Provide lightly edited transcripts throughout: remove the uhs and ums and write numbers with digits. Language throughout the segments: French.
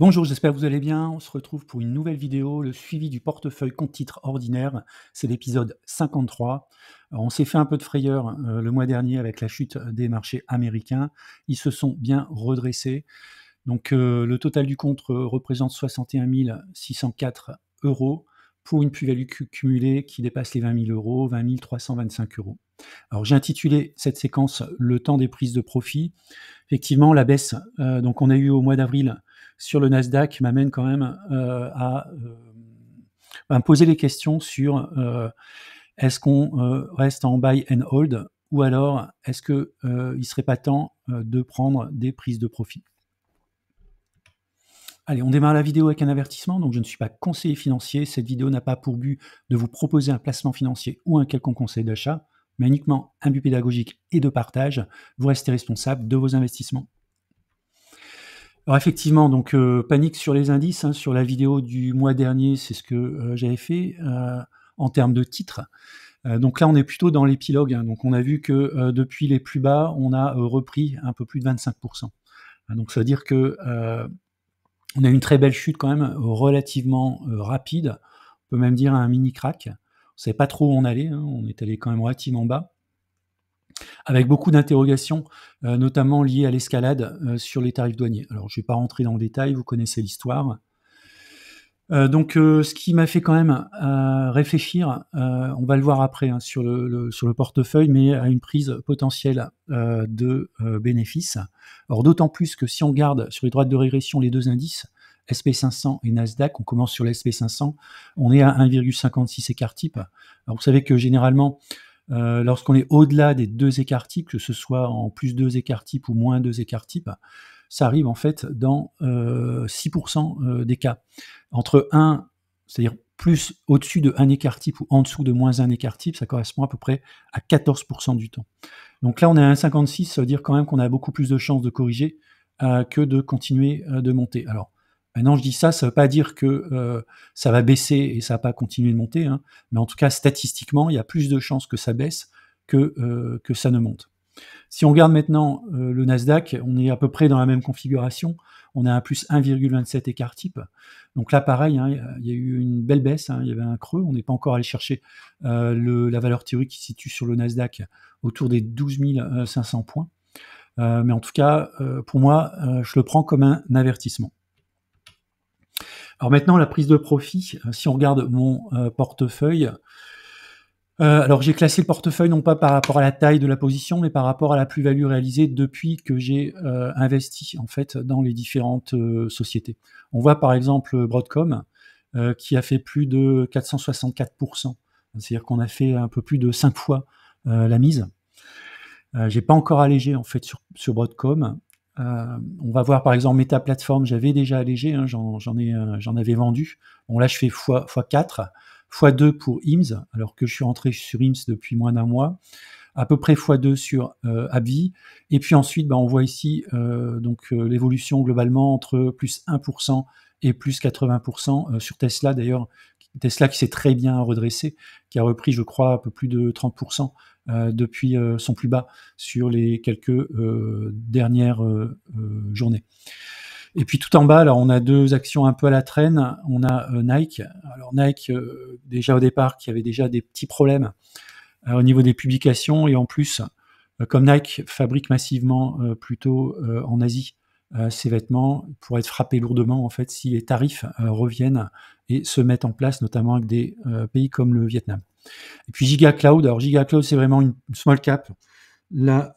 Bonjour, j'espère que vous allez bien. On se retrouve pour une nouvelle vidéo, le suivi du portefeuille compte titres ordinaire. C'est l'épisode 53. Alors, on s'est fait un peu de frayeur le mois dernier avec la chute des marchés américains. Ils se sont bien redressés. Donc le total du compte représente 61 604 euros pour une plus-value cumulée qui dépasse les 20 000 euros, 20 325 euros. Alors j'ai intitulé cette séquence le temps des prises de profit. Effectivement, la baisse donc on a eu au mois d'avril sur le Nasdaq m'amène quand même à me poser les questions sur est-ce qu'on reste en buy and hold ou alors est-ce qu'il ne serait pas temps de prendre des prises de profit. Allez, on démarre la vidéo avec un avertissement. Donc, je ne suis pas conseiller financier. Cette vidéo n'a pas pour but de vous proposer un placement financier ou un quelconque conseil d'achat, mais uniquement un but pédagogique et de partage. Vous restez responsable de vos investissements. Alors effectivement, donc panique sur les indices, hein, sur la vidéo du mois dernier, c'est ce que j'avais fait en termes de titres. Donc là, on est plutôt dans l'épilogue. Hein, donc on a vu que depuis les plus bas, on a repris un peu plus de 25%. Donc ça veut dire que on a eu une très belle chute quand même, relativement rapide. On peut même dire un mini crack. On ne savait pas trop où on allait. Hein, on est allé quand même relativement bas, avec beaucoup d'interrogations, notamment liées à l'escalade sur les tarifs douaniers. Alors, je ne vais pas rentrer dans le détail, vous connaissez l'histoire. Donc, ce qui m'a fait quand même réfléchir, on va le voir après hein, sur le portefeuille, mais à une prise potentielle de bénéfices. Alors, d'autant plus que si on regarde sur les droites de régression les deux indices, SP500 et Nasdaq, on commence sur l'SP500, on est à 1,56 écart type. Alors, vous savez que généralement, lorsqu'on est au-delà des deux écarts types, que ce soit en plus 2 écarts types ou moins 2 écarts types, ça arrive en fait dans 6% des cas. Entre 1, c'est-à-dire plus au-dessus de 1 écart type ou en dessous de moins 1 écart type, ça correspond à peu près à 14% du temps. Donc là, on est à 1,56, ça veut dire quand même qu'on a beaucoup plus de chances de corriger que de continuer de monter. Alors, maintenant, je dis ça ne veut pas dire que ça va baisser et ça ne va pas continuer de monter, hein, mais en tout cas, statistiquement, il y a plus de chances que ça baisse que ça ne monte. Si on regarde maintenant le Nasdaq, on est à peu près dans la même configuration. On a un plus 1,27 écart type. Donc là, pareil, hein, il y a eu une belle baisse. Hein, il y avait un creux. On n'est pas encore allé chercher la valeur théorique qui se situe sur le Nasdaq autour des 12 500 points. Mais en tout cas, pour moi, je le prends comme un avertissement. Alors maintenant, la prise de profit. Si on regarde mon portefeuille, alors j'ai classé le portefeuille non pas par rapport à la taille de la position, mais par rapport à la plus-value réalisée depuis que j'ai investi en fait dans les différentes sociétés. On voit par exemple Broadcom qui a fait plus de 464%. C'est-à-dire qu'on a fait un peu plus de 5 fois la mise. J'ai pas encore allégé en fait sur Broadcom. On va voir par exemple Meta Platform, j'avais déjà allégé, hein, j'en avais vendu. Bon là je fais x4. x2 pour IMSS, alors que je suis rentré sur IMSS depuis moins d'un mois, à peu près x2 sur AbbVie, et puis ensuite on voit ici l'évolution globalement entre plus 1% et plus 80% sur Tesla d'ailleurs, Tesla qui s'est très bien redressé, qui a repris je crois un peu plus de 30% depuis son plus bas sur les quelques dernières journées. Et puis tout en bas, alors on a deux actions un peu à la traîne. On a Nike. Alors Nike, déjà au départ, qui avait déjà des petits problèmes au niveau des publications. Et en plus, comme Nike fabrique massivement plutôt en Asie ses vêtements, pour être frappé lourdement en fait si les tarifs reviennent et se mettent en place, notamment avec des pays comme le Vietnam. Et puis Giga Cloud. Alors Giga Cloud, c'est vraiment une small cap. La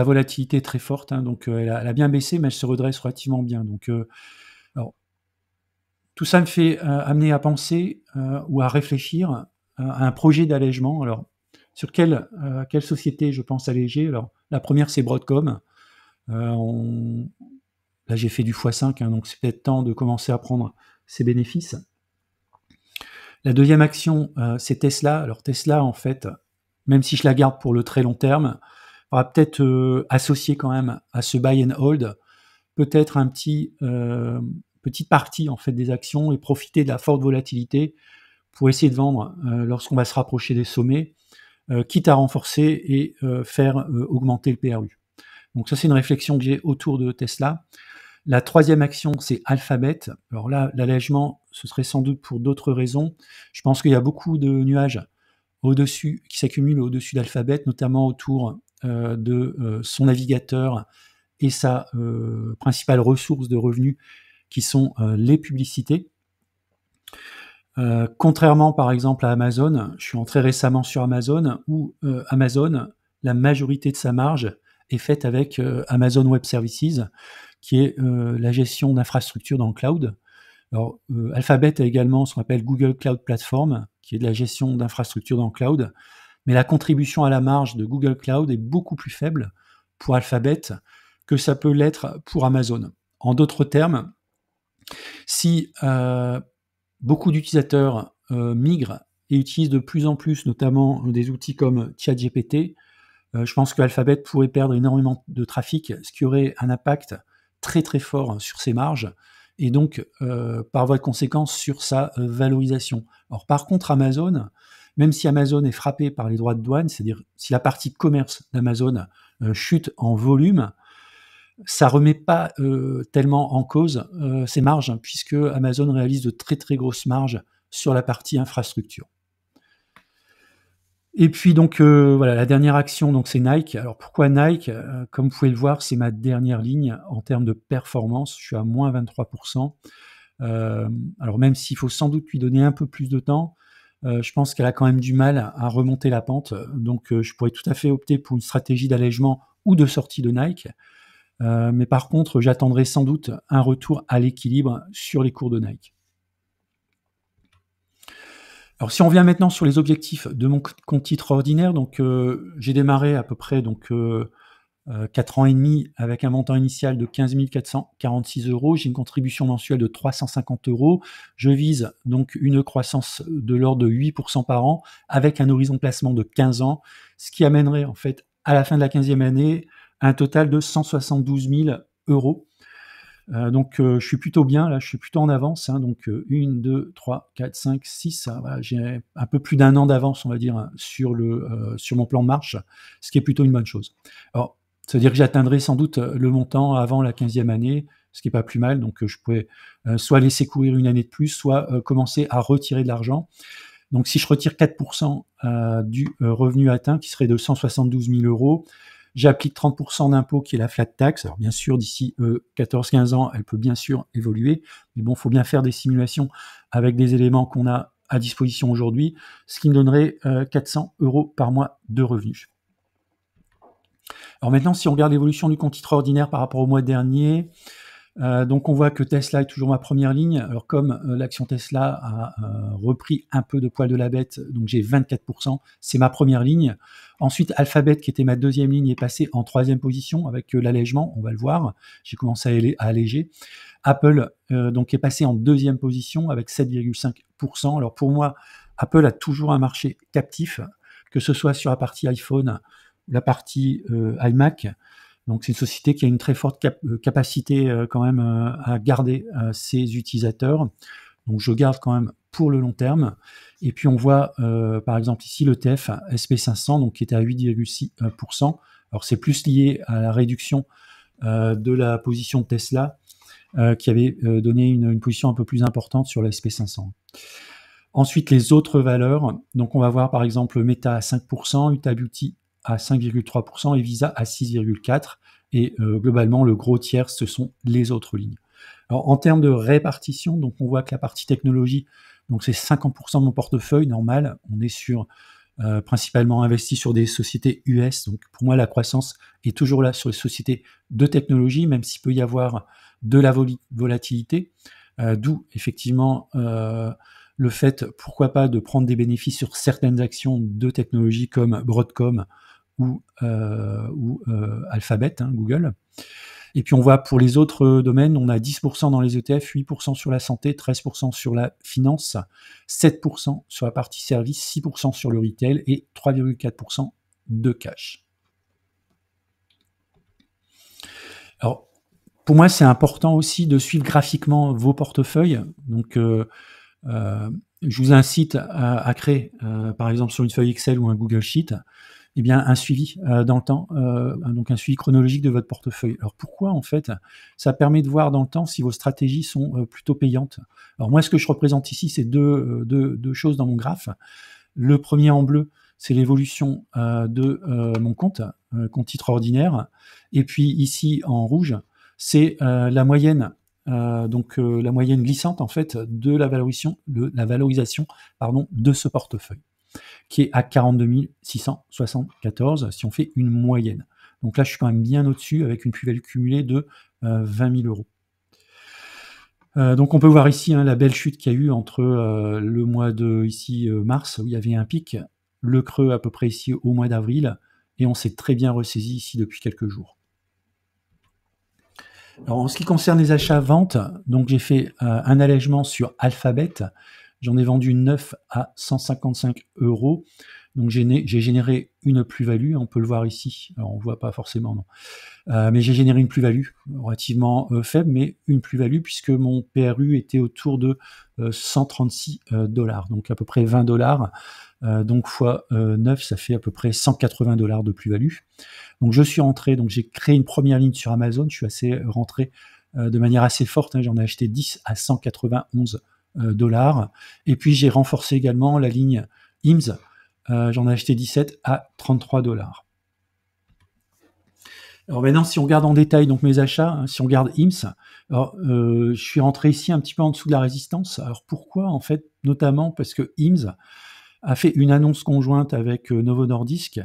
volatilité est très forte, hein, donc elle a bien baissé, mais elle se redresse relativement bien. Donc, alors, tout ça me fait amener à penser ou à réfléchir à un projet d'allègement. Alors, sur quelle société je pense alléger? Alors, la première, c'est Broadcom. Là, j'ai fait du x5, hein, donc c'est peut-être temps de commencer à prendre ses bénéfices. La deuxième action, c'est Tesla. Alors, Tesla, en fait, même si je la garde pour le très long terme, on va peut-être associer quand même à ce buy and hold peut-être petite partie en fait des actions et profiter de la forte volatilité pour essayer de vendre lorsqu'on va se rapprocher des sommets, quitte à renforcer et faire augmenter le PRU. Donc ça, c'est une réflexion que j'ai autour de Tesla. La troisième action, c'est Alphabet. Alors là, l'allègement, ce serait sans doute pour d'autres raisons. Je pense qu'il y a beaucoup de nuages au-dessus, qui s'accumulent au-dessus d'Alphabet, notamment autour de son navigateur et sa principale ressource de revenus, qui sont les publicités. Contrairement par exemple à Amazon, je suis entré récemment sur Amazon, où Amazon, la majorité de sa marge est faite avec Amazon Web Services, qui est la gestion d'infrastructures dans le cloud. Alors, Alphabet a également ce qu'on appelle Google Cloud Platform, qui est de la gestion d'infrastructures dans le cloud, mais la contribution à la marge de Google Cloud est beaucoup plus faible pour Alphabet que ça peut l'être pour Amazon. En d'autres termes, si beaucoup d'utilisateurs migrent et utilisent de plus en plus, notamment des outils comme ChatGPT, je pense qu'Alphabet pourrait perdre énormément de trafic, ce qui aurait un impact très très fort sur ses marges et donc par voie de conséquence sur sa valorisation. Alors par contre Amazon, même si Amazon est frappé par les droits de douane, c'est-à-dire si la partie commerce d'Amazon chute en volume, ça remet pas tellement en cause ses marges, hein, puisque Amazon réalise de très très grosses marges sur la partie infrastructure. Et puis donc voilà, la dernière action, donc c'est Nike. Alors pourquoi Nike? Comme vous pouvez le voir, c'est ma dernière ligne en termes de performance. Je suis à moins 23%. Alors même s'il faut sans doute lui donner un peu plus de temps, je pense qu'elle a quand même du mal à remonter la pente. Donc je pourrais tout à fait opter pour une stratégie d'allègement ou de sortie de Nike. Mais par contre, j'attendrai sans doute un retour à l'équilibre sur les cours de Nike. Alors si on revient maintenant sur les objectifs de mon compte titre ordinaire, donc j'ai démarré à peu près 4 ans et demi avec un montant initial de 15 446 €. J'ai une contribution mensuelle de 350 €. Je vise donc une croissance de l'ordre de 8% par an avec un horizon de placement de 15 ans, ce qui amènerait en fait à la fin de la 15e année un total de 172 000 €. Donc je suis plutôt bien, là je suis plutôt en avance, hein, donc 1, 2, 3, 4, 5, 6, voilà, j'ai un peu plus d'un an d'avance on va dire sur mon plan de marche, ce qui est plutôt une bonne chose. Alors ça veut dire que j'atteindrai sans doute le montant avant la 15e année, ce qui est pas plus mal, donc je pourrais soit laisser courir une année de plus, soit commencer à retirer de l'argent. Donc si je retire 4% du revenu atteint, qui serait de 172 000 €, j'applique 30% d'impôt qui est la flat tax. Alors bien sûr, d'ici 14-15 ans, elle peut bien sûr évoluer, mais bon, il faut bien faire des simulations avec des éléments qu'on a à disposition aujourd'hui, ce qui me donnerait 400 € par mois de revenus. Alors maintenant, si on regarde l'évolution du compte titre ordinaire par rapport au mois dernier, donc on voit que Tesla est toujours ma première ligne. Alors comme l'action Tesla a repris un peu de poil de la bête, donc j'ai 24%, c'est ma première ligne. Ensuite, Alphabet, qui était ma deuxième ligne, est passé en troisième position avec l'allègement, on va le voir. J'ai commencé à alléger. Apple donc est passé en deuxième position avec 7,5%. Alors pour moi, Apple a toujours un marché captif, que ce soit sur la partie iPhone, la partie iMac. Donc c'est une société qui a une très forte capacité quand même à garder ses utilisateurs. Donc je garde quand même pour le long terme. Et puis on voit par exemple ici l'ETF SP500 donc, qui était à 8,6%. Alors c'est plus lié à la réduction de la position de Tesla qui avait donné une position un peu plus importante sur la SP500. Ensuite les autres valeurs, donc on va voir par exemple Meta à 5%, Ulta Beauty à 5,3% et Visa à 6,4%. Et globalement, le gros tiers, ce sont les autres lignes. Alors, en termes de répartition, donc on voit que la partie technologie, donc c'est 50% de mon portefeuille normal. On est sur principalement investi sur des sociétés US. Donc pour moi, la croissance est toujours là sur les sociétés de technologie, même s'il peut y avoir de la volatilité. D'où effectivement le fait, pourquoi pas, de prendre des bénéfices sur certaines actions de technologie comme Broadcom ou Alphabet, hein, Google. Et puis on voit pour les autres domaines, on a 10% dans les ETF, 8% sur la santé, 13% sur la finance, 7% sur la partie service, 6% sur le retail et 3,4% de cash. Alors, pour moi, c'est important aussi de suivre graphiquement vos portefeuilles. Donc, je vous incite à créer, par exemple, sur une feuille Excel ou un Google Sheet, eh bien, un suivi dans le temps, donc un suivi chronologique de votre portefeuille. Alors pourquoi en fait? Ça permet de voir dans le temps si vos stratégies sont plutôt payantes. Alors moi, ce que je représente ici, c'est deux choses dans mon graphe. Le premier en bleu, c'est l'évolution de mon compte titre ordinaire. Et puis ici en rouge, c'est la moyenne, la moyenne glissante en fait de la valorisation de ce portefeuille, qui est à 42 674 si on fait une moyenne. Donc là, je suis quand même bien au-dessus avec une plus-value cumulée de 20 000 euros. Donc on peut voir ici la belle chute qu'il y a eu entre le mois de mars, où il y avait un pic, le creux à peu près ici au mois d'avril, et on s'est très bien ressaisi ici depuis quelques jours. Alors en ce qui concerne les achats-ventes, donc j'ai fait un allègement sur Alphabet. J'en ai vendu 9 à 155 euros. Donc j'ai généré une plus-value, on peut le voir ici. Alors on ne voit pas forcément, non. Mais j'ai généré une plus-value relativement faible, mais une plus-value puisque mon PRU était autour de 136 $, donc à peu près 20 $. Donc fois 9, ça fait à peu près 180 $ de plus-value. Donc je suis rentré, donc j'ai créé une première ligne sur Amazon, je suis assez rentré de manière assez forte, j'en ai acheté 10 à 191 $. Et puis j'ai renforcé également la ligne IMSS, j'en ai acheté 17 à 33 $. Alors maintenant, si on regarde en détail donc mes achats, si on regarde IMSS, alors, je suis rentré ici un petit peu en dessous de la résistance. Alors pourquoi? En fait, notamment parce que IMSS a fait une annonce conjointe avec Novo Nordisk,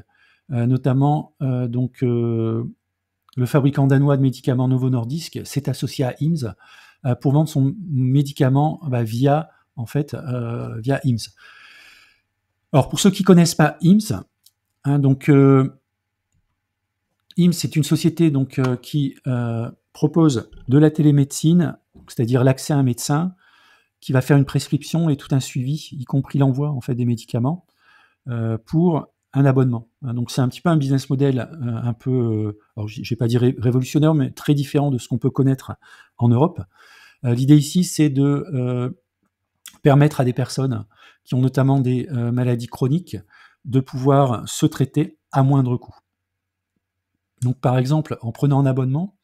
notamment le fabricant danois de médicaments Novo Nordisk s'est associé à IMSS pour vendre son médicament via IMSS. Alors pour ceux qui connaissent pas IMSS, IMSS, c'est une société qui propose de la télémédecine, c'est-à-dire l'accès à un médecin qui va faire une prescription et tout un suivi, y compris l'envoi en fait des médicaments, pour un abonnement. Donc c'est un petit peu un business model un peu, alors je vais pas dire révolutionnaire, mais très différent de ce qu'on peut connaître en Europe. L'idée ici, c'est de permettre à des personnes qui ont notamment des maladies chroniques de pouvoir se traiter à moindre coût. Donc par exemple, en prenant un abonnement,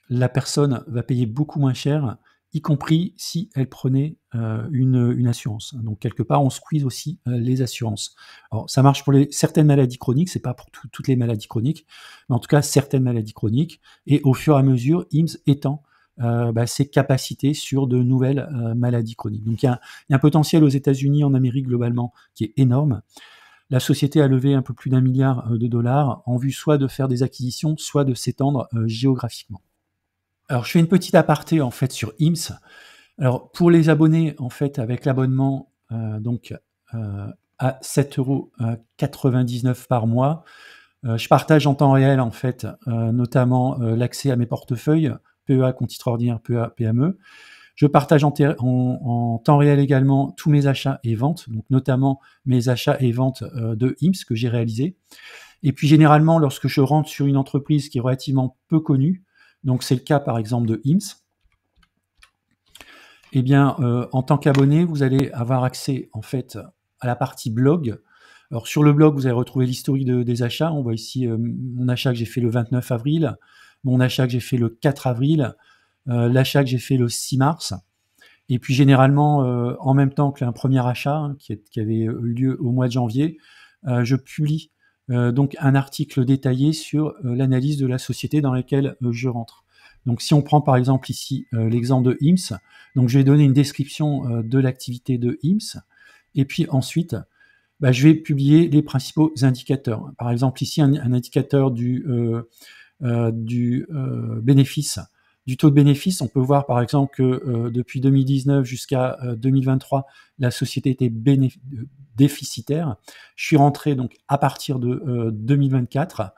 la personne va payer beaucoup moins cher, y compris si elle prenait une assurance. Donc quelque part, on squeeze aussi les assurances. Alors ça marche pour certaines maladies chroniques, c'est pas pour toutes les maladies chroniques, mais en tout cas certaines maladies chroniques. Et au fur et à mesure, IMSS étend ses capacités sur de nouvelles maladies chroniques. Donc il y a un potentiel aux États-Unis, en Amérique globalement, qui est énorme. La société a levé un peu plus d'1 milliard de dollars en vue soit de faire des acquisitions, soit de s'étendre géographiquement. Alors, je fais une petite aparté en fait sur IMSS. Alors, pour les abonnés, en fait, avec l'abonnement à 7,99 € par mois, je partage en temps réel en fait, notamment l'accès à mes portefeuilles PEA, compte titre ordinaire, PEA, PME. Je partage en temps réel également tous mes achats et ventes, donc notamment mes achats et ventes de IMSS que j'ai réalisés. Et puis généralement, lorsque je rentre sur une entreprise qui est relativement peu connue, donc c'est le cas par exemple de IMSS, eh bien en tant qu'abonné, vous allez avoir accès en fait à la partie blog. Alors sur le blog, vous allez retrouver l'historique des achats. On voit ici mon achat que j'ai fait le 29 avril, mon achat que j'ai fait le 4 avril, l'achat que j'ai fait le 6 mars. Et puis généralement, en même temps qu'un premier achat qui avait eu lieu au mois de janvier, je publie donc un article détaillé sur l'analyse de la société dans laquelle je rentre. Donc si on prend par exemple ici l'exemple de IMSS, donc je vais donner une description de l'activité de IMSS, et puis ensuite je vais publier les principaux indicateurs. Par exemple ici un indicateur du bénéfice. Du taux de bénéfice, on peut voir par exemple que depuis 2019 jusqu'à 2023, la société était déficitaire. Je suis rentré donc à partir de 2024.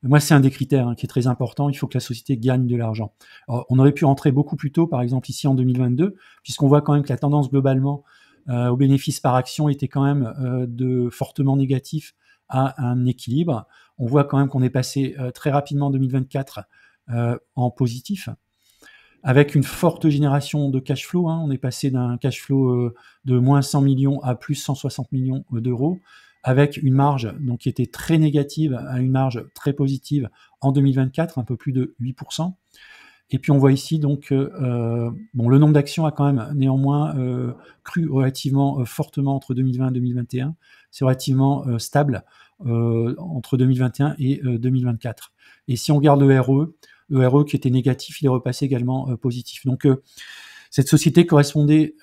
Moi, c'est un des critères qui est très important. Il faut que la société gagne de l'argent. Alors, on aurait pu rentrer beaucoup plus tôt, par exemple ici en 2022, puisqu'on voit quand même que la tendance globalement au bénéfice par action était quand même de fortement négatif à un équilibre. On voit quand même qu'on est passé très rapidement en 2024 en positif, avec une forte génération de cash flow. On est passé d'un cash flow de moins 100 millions à plus 160 millions d'euros, avec une marge donc, qui était très négative à une marge très positive en 2024, un peu plus de 8%. Et puis on voit ici donc bon, le nombre d'actions a quand même néanmoins cru relativement fortement entre 2020 et 2021. C'est relativement stable entre 2021 et 2024. Et si on regarde le RE qui était négatif, il est repassé également positif. Donc cette société correspondait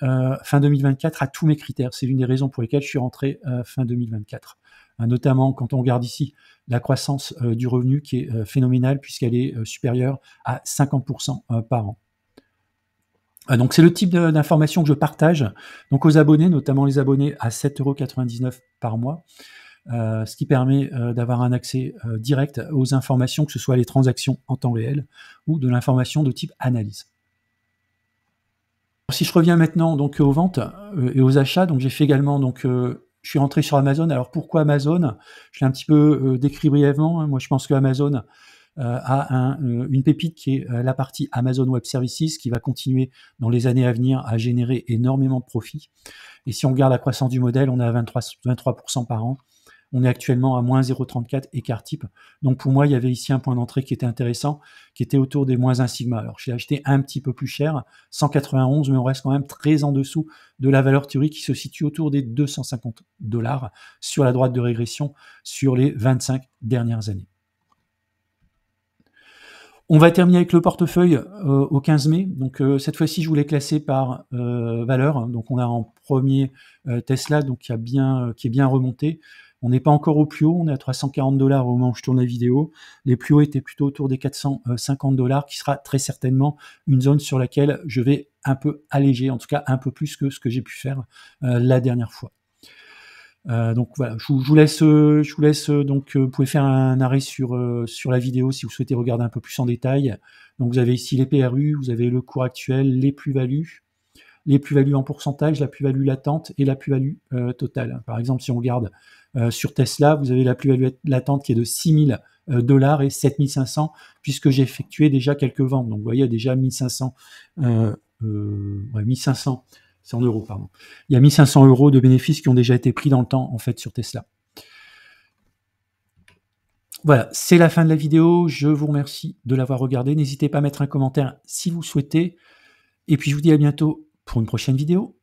fin 2024 à tous mes critères. C'est l'une des raisons pour lesquelles je suis rentré fin 2024. Notamment quand on regarde ici la croissance du revenu qui est phénoménale puisqu'elle est supérieure à 50% par an. Donc c'est le type d'information que je partage donc aux abonnés, notamment les abonnés à 7,99 € par mois, ce qui permet d'avoir un accès direct aux informations, que ce soit les transactions en temps réel ou de l'information de type analyse. Si je reviens maintenant donc aux ventes et aux achats, donc j'ai fait également donc je suis rentré sur Amazon. Alors pourquoi Amazon? Je l'ai un petit peu décrit brièvement. Moi je pense que Amazon a une pépite qui est la partie Amazon Web Services qui va continuer dans les années à venir à générer énormément de profits. Et si on regarde la croissance du modèle, on est à 23% par an. On est actuellement à moins 0,34 écart type. Donc pour moi, il y avait ici un point d'entrée qui était intéressant, qui était autour des moins 1 sigma. Alors je l'ai acheté un petit peu plus cher, 191, mais on reste quand même très en dessous de la valeur théorique qui se situe autour des 250 $ sur la droite de régression sur les 25 dernières années. On va terminer avec le portefeuille au 15 mai. Donc cette fois-ci, je voulais classer par valeur. Donc on a en premier Tesla, donc qui est bien remonté. On n'est pas encore au plus haut, on est à 340 $ au moment où je tourne la vidéo. Les plus hauts étaient plutôt autour des 450 $, qui sera très certainement une zone sur laquelle je vais un peu alléger, en tout cas un peu plus que ce que j'ai pu faire la dernière fois. Donc voilà, je vous laisse donc vous pouvez faire un arrêt sur la vidéo si vous souhaitez regarder un peu plus en détail. Donc vous avez ici les PRU, vous avez le cours actuel, les plus-values en pourcentage, la plus-value latente et la plus-value totale. Par exemple, si on regarde sur Tesla, vous avez la plus-value latente qui est de 6 000 $ et 7 500 puisque j'ai effectué déjà quelques ventes. Donc vous voyez, il y a déjà 1500 c'est en euros, pardon. Il y a 1500 € de bénéfices qui ont déjà été pris dans le temps, en fait, sur Tesla. Voilà, c'est la fin de la vidéo. Je vous remercie de l'avoir regardé. N'hésitez pas à mettre un commentaire si vous souhaitez. Et puis, je vous dis à bientôt pour une prochaine vidéo.